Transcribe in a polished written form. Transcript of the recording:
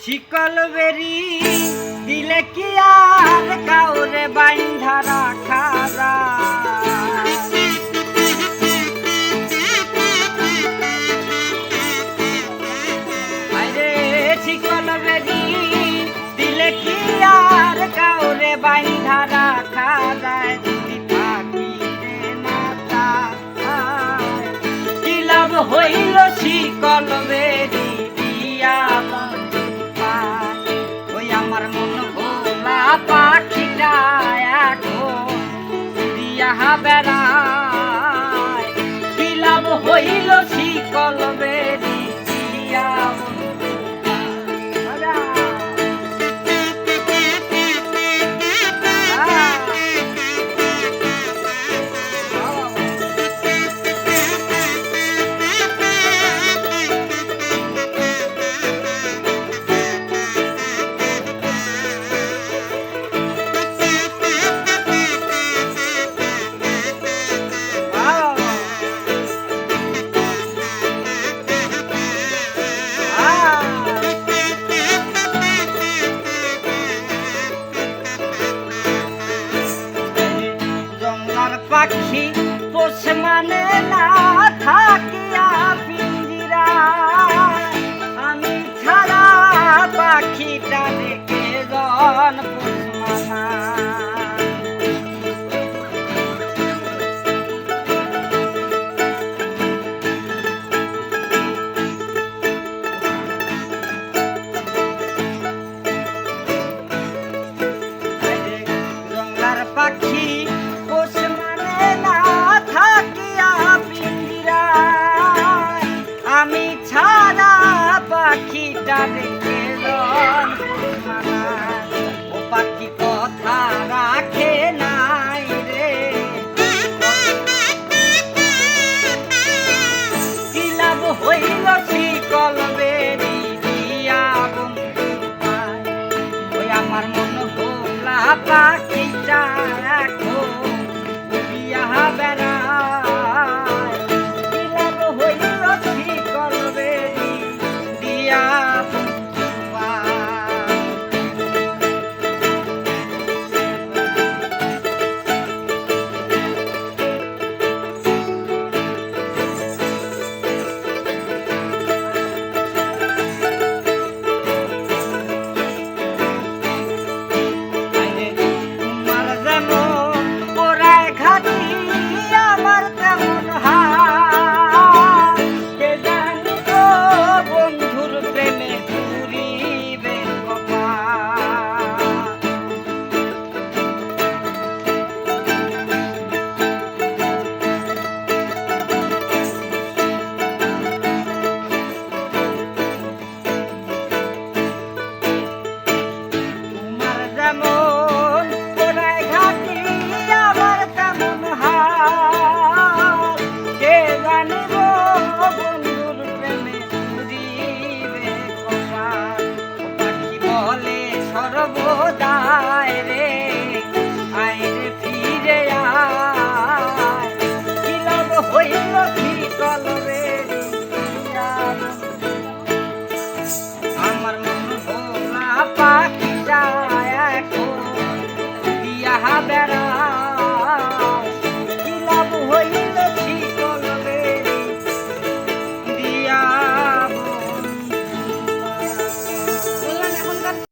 শিকল বেরি দিলে কি আর কাউরে বাইন্ধা রাখা যায়? আরে শিকল বেরি দিলে কি আর কাউরে বাইন্ধা রাখা যায়? যদি পাখিতে না তাকায় কি লাভ হইল শিকল বেরি দিয়া? আমার মন ভোলা পাখিটা এখন দিয়া বেড়ায় কি লাভ হইল শিকল বেরি দিয়া? পাখি পোষ মানে না থাকিয়া পিঞ্জিরা, আমি ছাড়া পাখিটা দেখে জন পোষ মানা। জংলার পাখি পোষ আমি ছাড়া পাখিটা দেখে ও পাখি কথা রাখে নাই রে, কি লাভ হইল শিকল বেরি দিয়া? ওই আমার মন ভোলা পাখিটা এখন দিয়া বেড়া সর্বদা